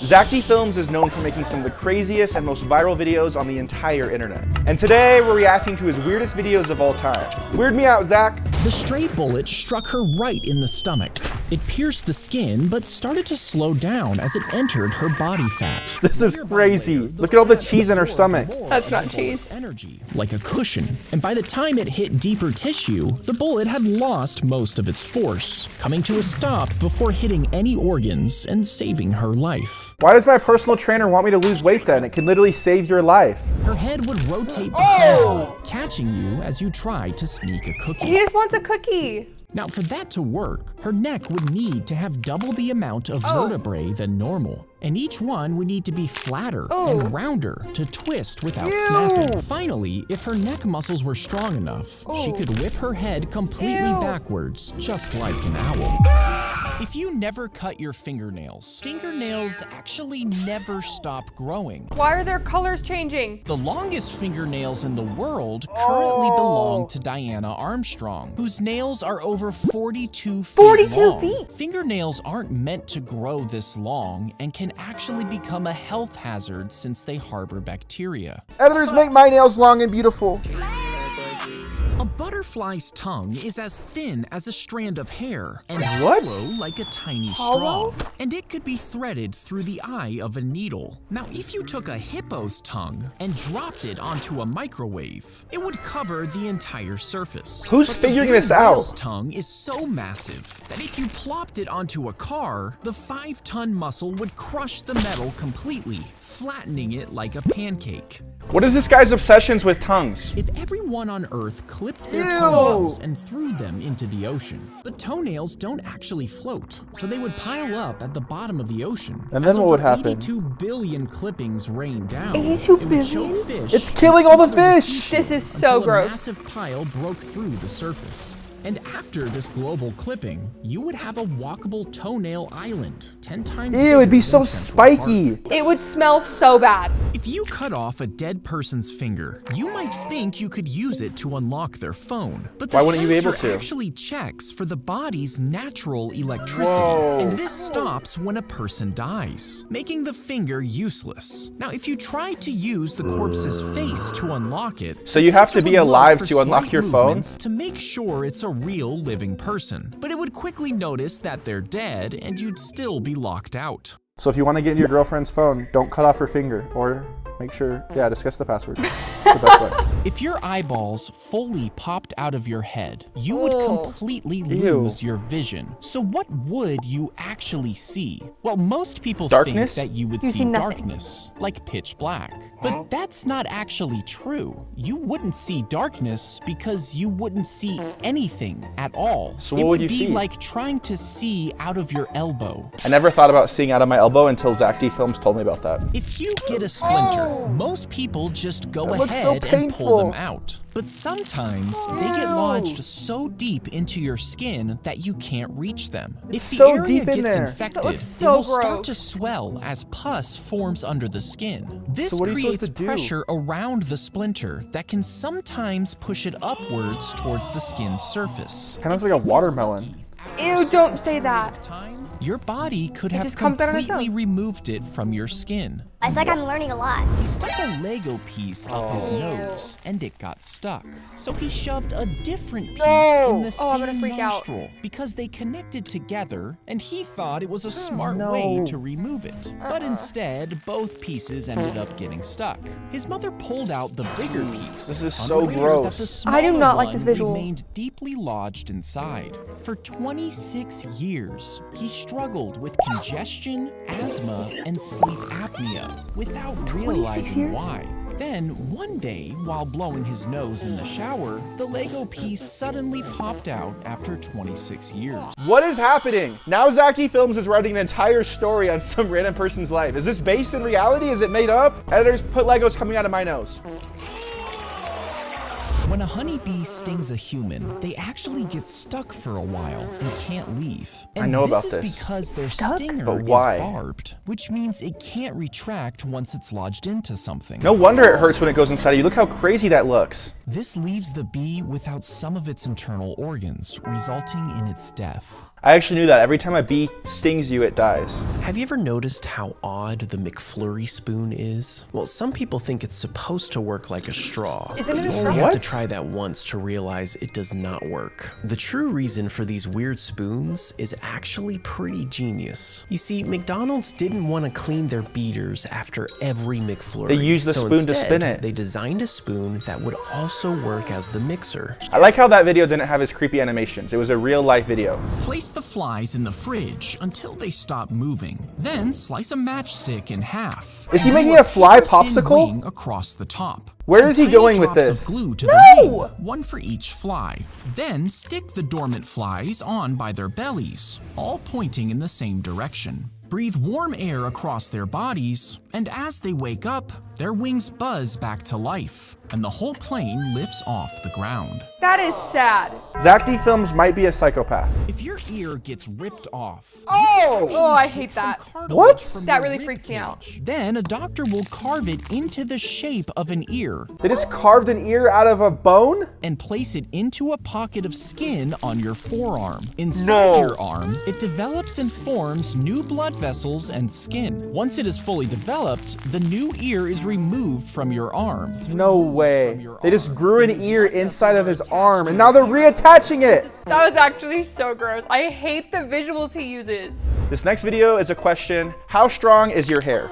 Zack D Films is known for making some of the craziest and most viral videos on the entire internet. And today we're reacting to his weirdest videos of all time. Weird me out, Zack. The stray bullet struck her right in the stomach. It pierced the skin, but started to slow down as it entered her body fat. This is crazy. Look at all the cheese in her stomach. That's not cheese. Energy, like a cushion. And by the time it hit deeper tissue, the bullet had lost most of its force, coming to a stop before hitting any organs and saving her life. Why does my personal trainer want me to lose weight then? It can literally save your life. Her head would rotate behind her, catching you as you tried to sneak a cookie. He just wants a cookie. Now, for that to work, her neck would need to have double the amount of vertebrae than normal. And each one would need to be flatter and rounder to twist without snapping. Finally, if her neck muscles were strong enough, she could whip her head completely backwards, just like an owl. If you never cut your fingernails, fingernails actually never stop growing. Why are their colors changing? The longest fingernails in the world currently belong to Diana Armstrong, whose nails are over 42 feet 42 long. feet? Fingernails aren't meant to grow this long and can actually become a health hazard since they harbor bacteria. Editors, make my nails long and beautiful. A butterfly's tongue is as thin as a strand of hair and What? hollow like a tiny Hollow? straw, and it could be threaded through the eye of a needle. Now, if you took a hippo's tongue and dropped it onto a microwave, it would cover the entire surface. Who's But the figuring blue this out? whale's tongue is so massive that if you plopped it onto a car, the 5-ton muscle would crush the metal completely, flattening it like a pancake. What is this guy's obsessions with tongues? If everyone on Earth clipped their toenails and threw them into the ocean, the toenails don't actually float, so they would pile up at the bottom of the ocean. And then As what would over happen? 82 billion clippings rain down. 82 it would choke billion? fish. It's and killing all the smother fish! seafood This is so until gross. a massive pile broke through the surface. And after this global clipping, you would have a walkable toenail island, 10 times Ew, it'd be bigger so than Central Park. spiky. It would smell so bad. If you cut off a dead person's finger, you might think you could use it to unlock their phone. But the Why wouldn't you be sensor able to? actually checks for the body's natural electricity. Whoa. And this stops when a person dies, making the finger useless. Now, if you tried to use the corpse's face to unlock it, So the you have to sensor be would look alive for to unlock slight your phone? movements to make sure it's a real living person. But it would quickly notice that they're dead and you'd still be locked out. So if you want to get into your girlfriend's phone, don't cut off her finger, or make sure, discuss the password. It's the best way. If your eyeballs fully popped out of your head, you would completely Ew. lose your vision. So what would you actually see? Well, most people Darkness? think that you would You see see nothing. darkness, like pitch black. But that's not actually true. You wouldn't see darkness because you wouldn't see anything at all. So it what would you be see? like trying to see out of your elbow. I never thought about seeing out of my elbow until Zack D Films told me about that. If you get a splinter, most people just go That looks so ahead and pull them painful. out. But sometimes they get lodged so deep into your skin that you can't reach them. If the so area deep in gets there. infected, That looks it so will start gross. to swell as pus forms under the skin. This So what are you supposed creates to do? pressure around the splinter that can sometimes push it upwards towards the skin's surface. Kind of looks like a watermelon. Ew, don't say that. Time, your body could have just comes out on its completely own. removed it from your skin. I feel like I'm learning a lot. He stuck a Lego piece up his nose, and it got stuck. So he shoved a different piece in the Oh, I'm gonna same freak out. nostril because they connected together, and he thought it was a smart way to remove it. But instead, both pieces ended up getting stuck. His mother pulled out the bigger piece. This is so unaware gross. That the I do smaller not like this one visual. remained deeply lodged inside. For 26 years, he struggled with congestion, asthma, and sleep apnea without 26 realizing years? why. Then, one day, while blowing his nose in the shower, the Lego piece suddenly popped out after 26 years. What is happening? Now Zack D Films is writing an entire story on some random person's life. Is this based in reality? Is it made up? Editors, put Legos coming out of my nose. When a honeybee stings a human, they actually get stuck for a while and can't leave. And I know about this this. is because their Stuck? stinger But is why? barbed, which means it can't retract once it's lodged into something. No wonder it hurts when it goes inside of you. Look how crazy that looks. This leaves the bee without some of its internal organs, resulting in its death. I actually knew that. Every time a bee stings you, it dies. Have you ever noticed how odd the McFlurry spoon is? Well, some people think it's supposed to work like a straw. Isn't it a You straw? only have to What? try that once to realize it does not work. The true reason for these weird spoons is actually pretty genius. You see, McDonald's didn't want to clean their beaters after every McFlurry. They used the so spoon to instead, spin it. They designed a spoon that would also work as the mixer. I like how that video didn't have his creepy animations. It was a real life video. Place the flies in the fridge until they stop moving. Then slice a matchstick in half. Is he And making glue a fly paper-thin popsicle? wing across the top. Where Add is he tiny going with drops this? Of glue to No! the wing, one for each fly. Then stick the dormant flies on by their bellies, all pointing in the same direction. Breathe warm air across their bodies, and as they wake up, their wings buzz back to life, and the whole plane lifts off the ground. That is sad. Zack D Films might be a psychopath. If your ear gets ripped off, Oh, I take hate some that. cartilage What? from That your really rib freaks me out. cage. Then a doctor will carve it into the shape of an ear They just carved an ear out of a bone? and place it into a pocket of skin on your forearm. Inside No. your arm, it develops and forms new blood vessels and skin. Once it is fully developed, the new ear is removed from your arm. No way. They just grew an ear inside of his arm and now they're reattaching it. That was actually so gross. I hate the visuals he uses. This next video is a question. How strong is your hair?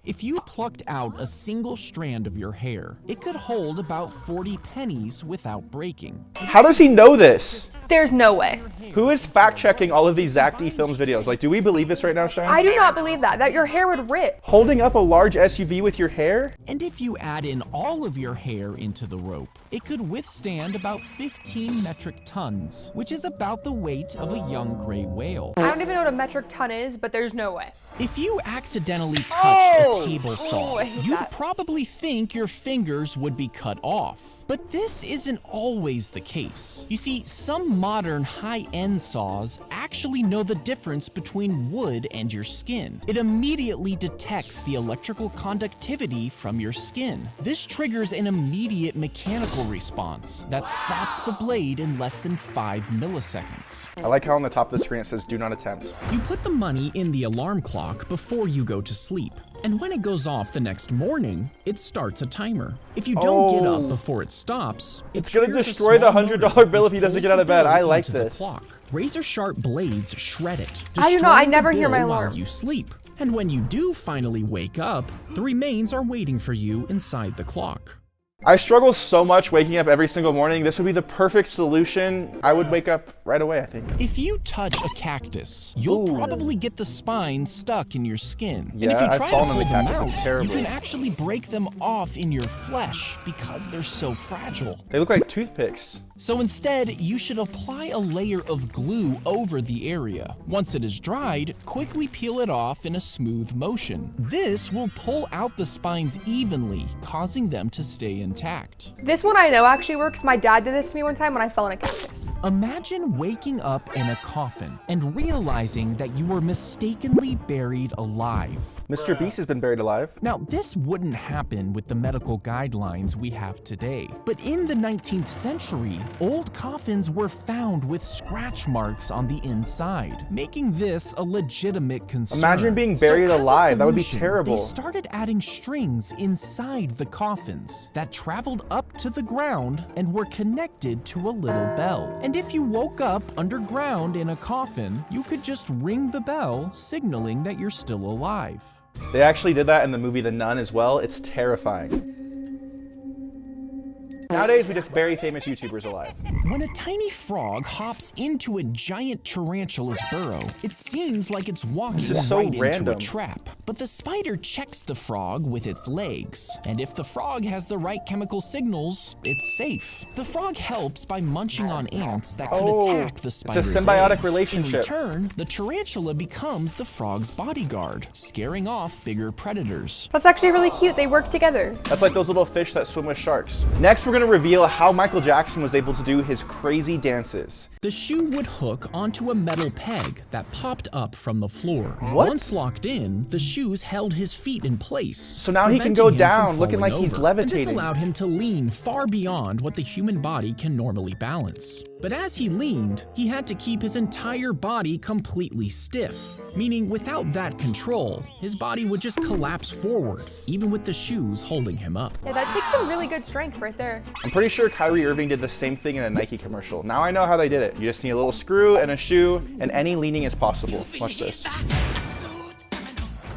If you plucked out a single strand of your hair, it could hold about 40 pennies without breaking. How does he know this? There's no way. Who is fact checking all of these Zack D Films videos? Like, do we believe this right now, Cheyanne? I do not believe that your hair would rip. Holding up a large SUV with your hair? And if you add in all of your hair into the rope, it could withstand about 15 metric tons, which is about the weight of a young gray whale. I don't even know what a metric ton is, but there's no way. If you accidentally touched Oh! a table saw, I hate you'd that. probably think your fingers would be cut off. But this isn't always the case. You see, some modern high-end saws actually know the difference between wood and your skin. It immediately detects the electrical conductivity from your skin. This triggers an immediate mechanical response that stops the blade in less than 5 milliseconds. I like how on the top of the screen it says do not attempt. You put the money in the alarm clock before you go to sleep. And when it goes off the next morning, it starts a timer. If you don't get up before it stops, It's gonna triggers a destroy the small $100 motor bill if which he doesn't pulls get out the of bed. bill I like into the this. clock. Razor-sharp blades shred it. I do not- I destroying the never hear bill my while alarm. you sleep. And when you do finally wake up, the remains are waiting for you inside the clock. I struggle so much waking up every single morning. This would be the perfect solution. I would wake up right away, I think. If you touch a cactus, you'll Ooh. probably get the spine stuck in your skin. and Yeah, if you I've try to fallen pull on the them cactus. out, It's terrible. you can actually break them off in your flesh because they're so fragile. They look like toothpicks. So instead, you should apply a layer of glue over the area. Once it is dried, quickly peel it off in a smooth motion. This will pull out the spines evenly, causing them to stay intact. This one I know actually works. My dad did this to me one time when I fell in a cactus. Imagine waking up in a coffin and realizing that you were mistakenly buried alive. Mr. Beast has been buried alive. Now, this wouldn't happen with the medical guidelines we have today. But in the 19th century, old coffins were found with scratch marks on the inside, making this a legitimate concern. Imagine being buried So as a alive. That would be solution, terrible. They started adding strings inside the coffins that traveled up to the ground and were connected to a little bell. And if you woke up underground in a coffin, you could just ring the bell, signaling that you're still alive. They actually did that in the movie The Nun as well. It's terrifying. Nowadays, we just bury famous YouTubers alive. When a tiny frog hops into a giant tarantula's burrow, it seems like it's walking This is so right into random. a trap. But the spider checks the frog with its legs, and if the frog has the right chemical signals, it's safe. The frog helps by munching on ants that could attack the spider's symbiotic eggs. relationship. In return, the tarantula becomes the frog's bodyguard, scaring off bigger predators. That's actually really cute. They work together. That's like those little fish that swim with sharks. Next, we're gonna gonna reveal how Michael Jackson was able to do his crazy dances. The shoe would hook onto a metal peg that popped up from the floor. What? Once locked in, the shoes held his feet in place. So now he can preventing go him down from looking like falling he's over. levitating. And this allowed him to lean far beyond what the human body can normally balance. But as he leaned, he had to keep his entire body completely stiff, meaning without that control, his body would just collapse forward, even with the shoes holding him up. Yeah, that takes some really good strength right there. I'm pretty sure Kyrie Irving did the same thing in a Nike commercial. Now I know how they did it. You just need a little screw and a shoe, and any leaning is possible. Watch this.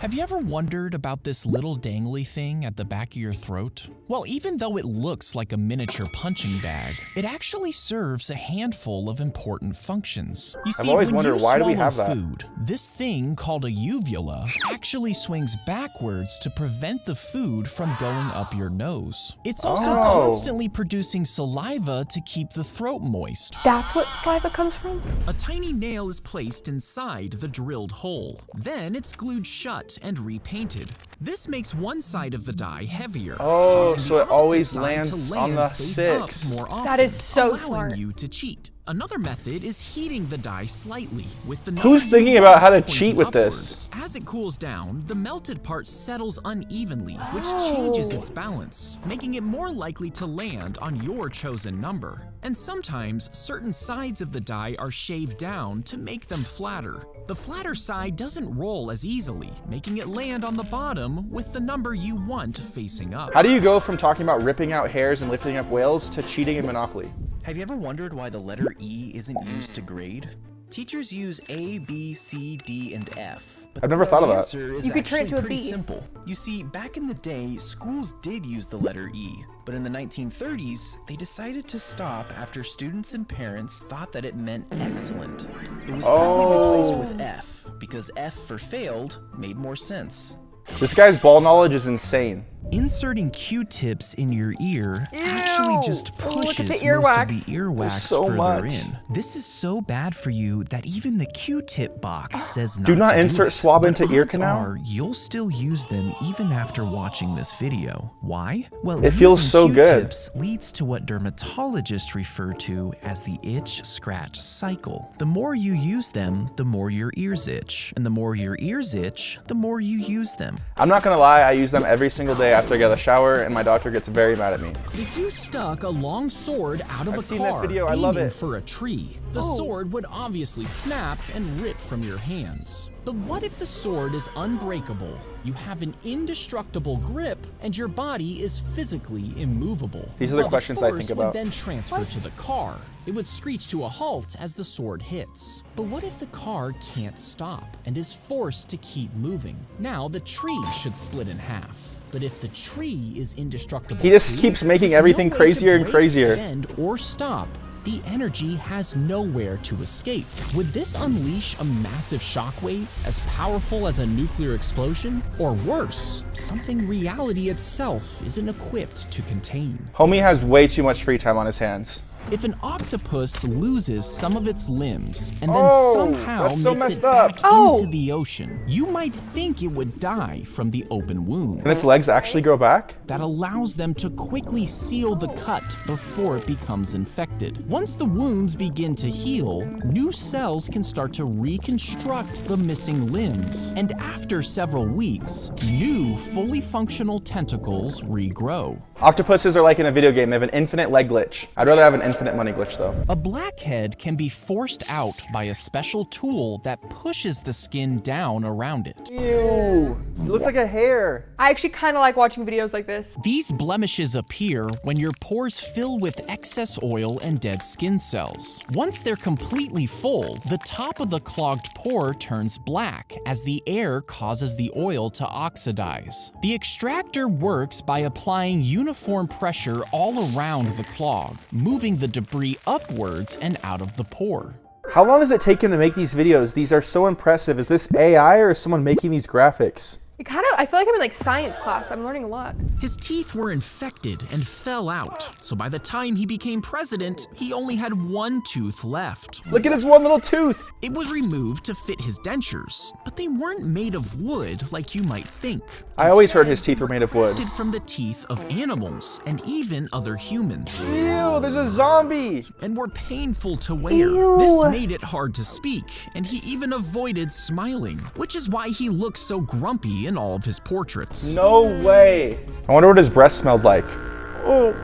Have you ever wondered about this little dangly thing at the back of your throat? Well, even though it looks like a miniature punching bag, it actually serves a handful of important functions. You see, always when wondered, you why do we swallow have that? food, this thing called a uvula actually swings backwards to prevent the food from going up your nose. It's also constantly producing saliva to keep the throat moist. That's what saliva comes from? A tiny nail is placed inside the drilled hole. Then it's glued shut and repainted. This makes one side of the die heavier, causing so the it always opposite side lands to on land the face up 6. more often, That is so allowing smart. you to cheat. Another method is heating the die slightly with the Who's number thinking you about how to want cheat pointing with this? upwards. As it cools down, the melted part settles unevenly, which changes its balance, making it more likely to land on your chosen number. And sometimes, certain sides of the die are shaved down to make them flatter. The flatter side doesn't roll as easily, making it land on the bottom with the number you want facing up. How do you go from talking about ripping out hairs and lifting up whales to cheating in Monopoly? Have you ever wondered why the letter E isn't used to grade? Teachers use A, B, C, D, and F. But I've never thought of the that. answer is You could turn it actually to a pretty B. simple. You see, back in the day, schools did use the letter E. But in the 1930s, they decided to stop after students and parents thought that it meant excellent. It was quickly replaced with F, because F for failed made more sense. This guy's ball knowledge is insane. Inserting Q-tips in your ear actually just Oh, look at the pushes most earwax. of the earwax so further much. in. This is so bad for you that even the Q-tip box says not Do not to insert it. swab But into ear odds canal? are you'll still use them even after watching this video. Why? Well, It feels using so good. Q-tips leads to what dermatologists refer to as the itch-scratch cycle. The more you use them, the more your ears itch. And the more your ears itch, the more you use them. I'm not gonna lie, I use them every single day after I get a shower, and my doctor gets very mad at me. If you stuck a long sword out of I've a seen car this video, I love aiming it. for a tree, the sword would obviously snap and rip from your hands. But what if the sword is unbreakable? You have an indestructible grip, and your body is physically immovable. These are the Well, questions I force think about. would then transfer to the car. It would screech to a halt as the sword hits. But what if the car can't stop and is forced to keep moving? Now the tree should split in half. But if the tree is indestructible, He just too, keeps making with everything no way to crazier and break, crazier. bend, or stop, the energy has nowhere to escape. Would this unleash a massive shockwave as powerful as a nuclear explosion? Or worse, something reality itself isn't equipped to contain? Homie has way too much free time on his hands. If an octopus loses some of its limbs and then Oh, somehow that's so makes it messed up. back Oh. into the ocean, you might think it would die from the open wound. And its legs actually grow back? That allows them to quickly seal the cut before it becomes infected. Once the wounds begin to heal, new cells can start to reconstruct the missing limbs. And after several weeks, new, fully functional tentacles regrow. Octopuses are like in a video game, they have an infinite leg glitch. I'd rather have an infinite money glitch though. A blackhead can be forced out by a special tool that pushes the skin down around it. Ew, it looks like a hair. I actually kind of like watching videos like this. These blemishes appear when your pores fill with excess oil and dead skin cells. Once they're completely full, the top of the clogged pore turns black as the air causes the oil to oxidize. The extractor works by applying uniform pressure all around the clog, moving the debris upwards and out of the pore. How long does it take him to make these videos? These are so impressive. Is this AI or is someone making these graphics? I feel like I'm in like science class. I'm learning a lot. His teeth were infected and fell out, so by the time he became president, he only had one tooth left. Look at his one little tooth. It was removed to fit his dentures, but they weren't made of wood like you might think. I always heard his teeth were made of wood. Crafted from the teeth of animals and even other humans, Ew, there's a zombie. and were painful to wear. This made it hard to speak, and he even avoided smiling, which is why he looks so grumpy in all of his portraits. No way. I wonder what his breath smelled like.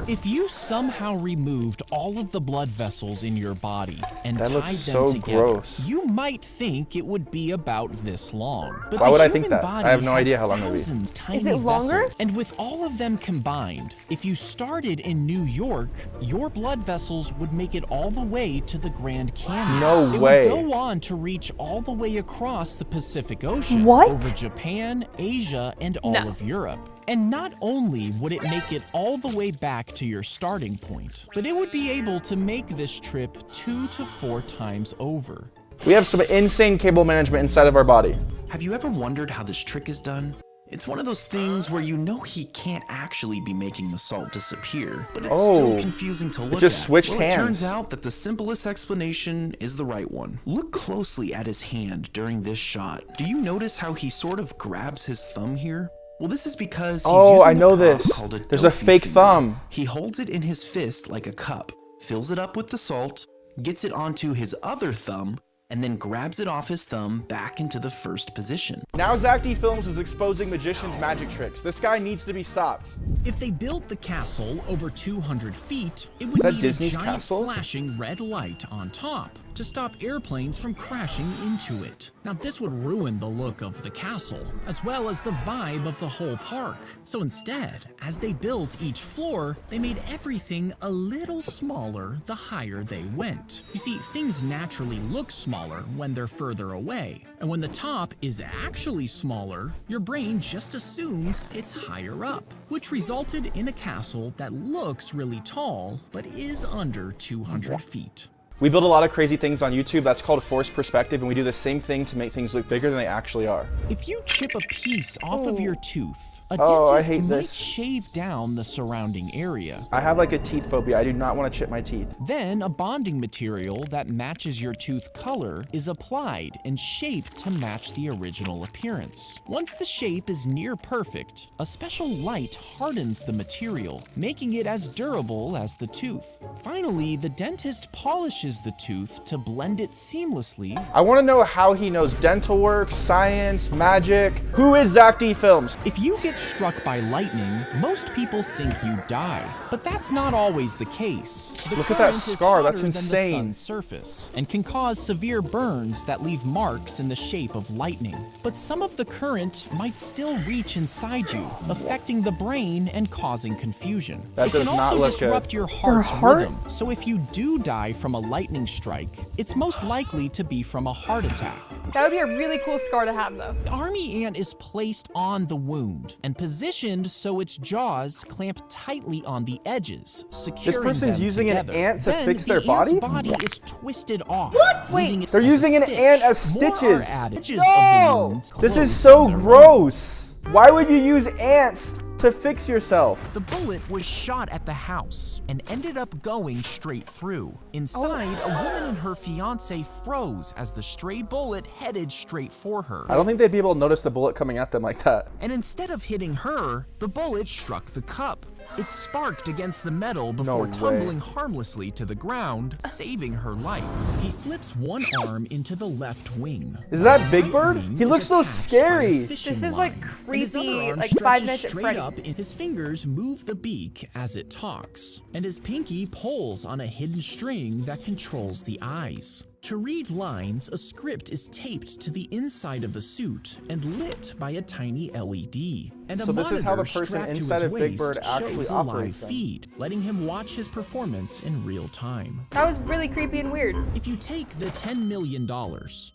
If you somehow removed all of the blood vessels in your body and That tied looks them so together, gross. you might think it would be about this long. But Why the would I think human that? body I have no has idea how long it would be. thousands tiny Is it longer? vessels, and with all of them combined, if you started in New York, your blood vessels would make it all the way to the Grand Canyon. No It way. would go on to reach all the way across the Pacific Ocean, What? over Japan, Asia, and all No. of Europe. And not only would it make it all the way back to your starting point, but it would be able to make this trip 2 to 4 times over. We have some insane cable management inside of our body. Have you ever wondered how this trick is done? It's one of those things where you know he can't actually be making the salt disappear, but it's still confusing to look just at. switched Well, hands. It turns out that the simplest explanation is the right one. Look closely at his hand during this shot. Do you notice how he sort of grabs his thumb here? Well, this is because he's using I know a prop this. called a There's a Dofi fake finger. thumb. He holds it in his fist like a cup, fills it up with the salt, gets it onto his other thumb, and then grabs it off his thumb back into the first position. Now Zack D Films is exposing magicians' magic tricks. This guy needs to be stopped. If they built the castle over 200 feet, it would that need Disney's a giant castle? flashing red light on top to stop airplanes from crashing into it. Now this would ruin the look of the castle, as well as the vibe of the whole park. So instead, as they built each floor, they made everything a little smaller the higher they went. You see, things naturally look smaller when they're further away, and when the top is actually smaller, your brain just assumes it's higher up, which resulted in a castle that looks really tall, but is under 200 feet. We build a lot of crazy things on YouTube. That's called forced perspective, and we do the same thing to make things look bigger than they actually are. If you chip a piece off of your tooth, a Oh, I dentist hate might this. shave down the surrounding area. I have like a teeth phobia. I do not want to chip my teeth. Then a bonding material that matches your tooth color is applied and shaped to match the original appearance. Once the shape is near perfect, a special light hardens the material, making it as durable as the tooth. Finally, the dentist polishes the tooth to blend it seamlessly. I want to know how he knows dental work, science, magic. Who is Zack D Films? If you get struck by lightning, most people think you die, but that's not always the case. The Look at that current is scar, that's hotter than insane. the sun's surface and can cause severe burns that leave marks in the shape of lightning. But some of the current might still reach inside you, affecting the brain and causing confusion. That It can does not also look disrupt good. your heart's heart? rhythm. So if you do die from a lightning strike, it's most likely to be from a heart attack. That would be a really cool scar to have, though. The army ant is placed on the wound and positioned so its jaws clamp tightly on the edges, securing person's them using an together. ant to Then fix their the ant's body? body is twisted off. Wait. leaving it They're as a using an stitch. ant as More are stitches. added. Edges No! of the wounds This is close so on their own. gross. Why would you use ants to fix yourself? The bullet was shot at the house and ended up going straight through. Inside, a woman and her fiance froze as the stray bullet headed straight for her. I don't think they'd be able to notice the bullet coming at them like that. And instead of hitting her, the bullet struck the cup. It sparked against the metal before way. tumbling harmlessly to the ground, saving her life. He slips one arm into the left wing. Is that The Big right Bird? wing He is looks so attached by a scary. fishing This is, like, line, and his other creepy, arm like, stretches Five Nights at straight Freddy's. up, and his fingers move the beak as it talks, and his pinky pulls on a hidden string that controls the eyes. To read lines, a script is taped to the inside of the suit and lit by a tiny LED. And a So this is how the monitor person strapped to inside his of Big waist Bird actually shows a live operates them. feed, letting him watch his performance in real time. That was really creepy and weird. If you take the $10 million,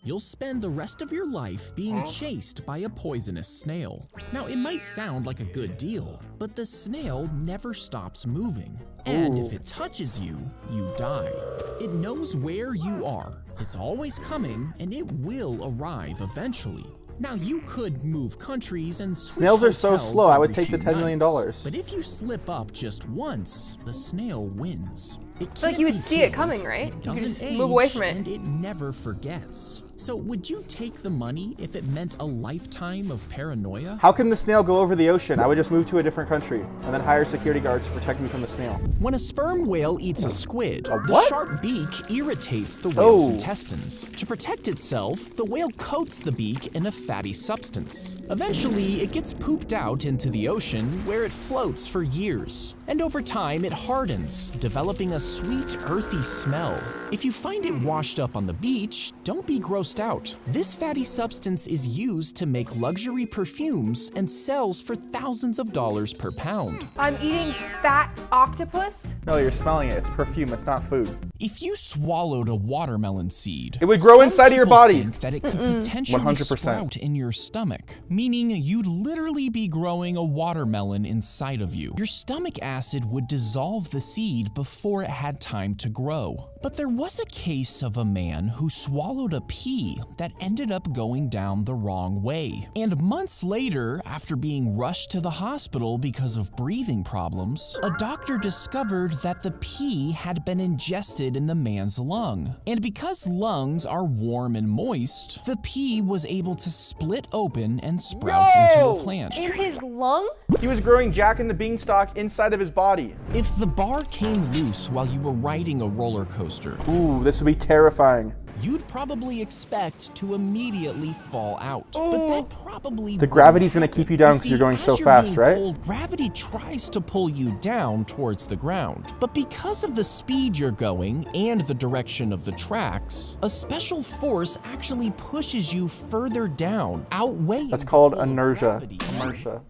you'll spend the rest of your life being chased by a poisonous snail. Now, it might sound like a good deal, but the snail never stops moving. And if it touches you, you die. It knows where you are. It's always coming, and it will arrive eventually. Now you could move countries and switch Snails are so hotels slow, I would every take the few $10 million. nights. But if you slip up just once, the snail wins. It Like can't you be would see it killed, coming, right? It You doesn't just age, move away from it. and it never forgets. So would you take the money if it meant a lifetime of paranoia? How can the snail go over the ocean? I would just move to a different country and then hire security guards to protect me from the snail. When a sperm whale eats a squid, the what? sharp beak irritates the whale's Oh. intestines. To protect itself, the whale coats the beak in a fatty substance. Eventually, it gets pooped out into the ocean where it floats for years. And over time, it hardens, developing a sweet, earthy smell. If you find it washed up on the beach, don't be grossed out. This fatty substance is used to make luxury perfumes and sells for thousands of dollars per pound. I'm eating fat octopus. No, you're smelling it. It's perfume. It's not food. If you swallowed a watermelon seed, It would grow some inside of your people body. think that it could potentially 100%. sprout in your stomach, meaning you'd literally be growing a watermelon inside of you. Your stomach acid would dissolve the seed before it had time to grow. But there was a case of a man who swallowed a pea that ended up going down the wrong way. And months later, after being rushed to the hospital because of breathing problems, a doctor discovered that the pea had been ingested in the man's lung. And because lungs are warm and moist, the pea was able to split open and sprout into a plant. In his lung? He was growing Jack and the Beanstalk inside of his body. If the bar came loose while you were riding a roller coaster, Ooh, this would be terrifying. you'd probably expect to immediately fall out. But that probably The gravity's gonna keep you down because you're going so fast, right? Gravity tries to pull you down towards the ground. But because of the speed you're going and the direction of the tracks, a special force actually pushes you further down, outweighing That's the called pull of inertia. gravity.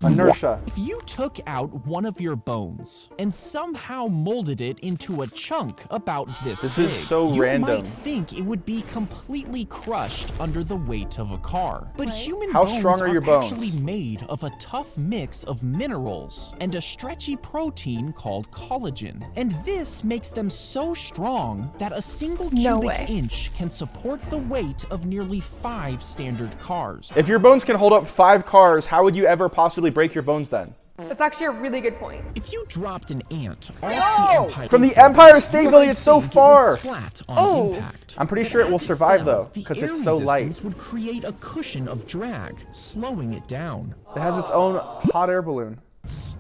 Inertia. If you took out one of your bones and somehow molded it into a chunk about this This big, is so you random. might think it would be completely crushed under the weight of a car. But human How bones strong are your bones? actually made of a tough mix of minerals and a stretchy protein called collagen. And this makes them so strong that a single No cubic way. inch can support the weight of nearly 5 standard cars. If your bones can hold up 5 cars, how would you ever possibly break your bones then? That's actually a really good point. If you dropped an ant off the Empire From the State Empire State you Building, might it's so think it would far. splat on Oh. impact. I'm pretty But sure it will as survive, fell, though, the 'cause air it's so light. resistance would create a cushion of drag, slowing it down. It has its own hot air balloon.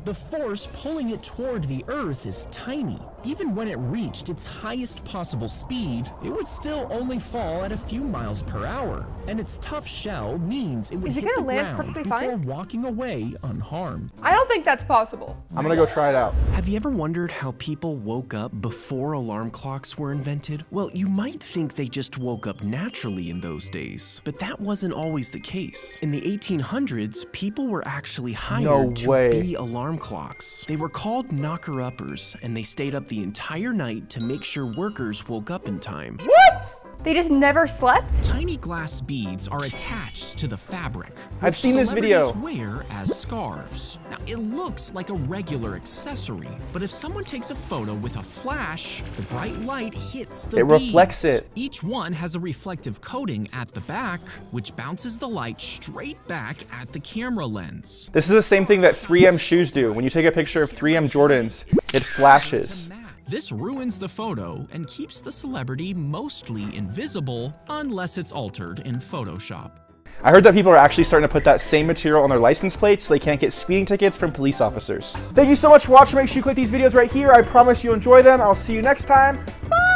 The force pulling it toward the Earth is tiny. Even when it reached its highest possible speed, it would still only fall at a few miles per hour. And its tough shell means it would Is it hit the gonna land ground perfectly before fine? walking away unharmed. I don't think that's possible. I'm gonna go try it out. Have you ever wondered how people woke up before alarm clocks were invented? Well, you might think they just woke up naturally in those days, but that wasn't always the case. In the 1800s, people were actually hired to way. be alarm clocks. They were called knocker-uppers, and they stayed up the entire night to make sure workers woke up in time. What? They just never slept? Tiny glass beads are attached to the fabric. I've which seen this video. celebrities wear as scarves. Now, it looks like a regular accessory, but if someone takes a photo with a flash, the bright light hits the It reflects beads. it. Each one has a reflective coating at the back, which bounces the light straight back at the camera lens. This is the same thing that 3M shoes do. When you take a picture of 3M Jordans, it flashes. This ruins the photo and keeps the celebrity mostly invisible unless it's altered in Photoshop. I heard that people are actually starting to put that same material on their license plates so they can't get speeding tickets from police officers. Thank you so much for watching. Make sure you click these videos right here. I promise you'll enjoy them. I'll see you next time. Bye!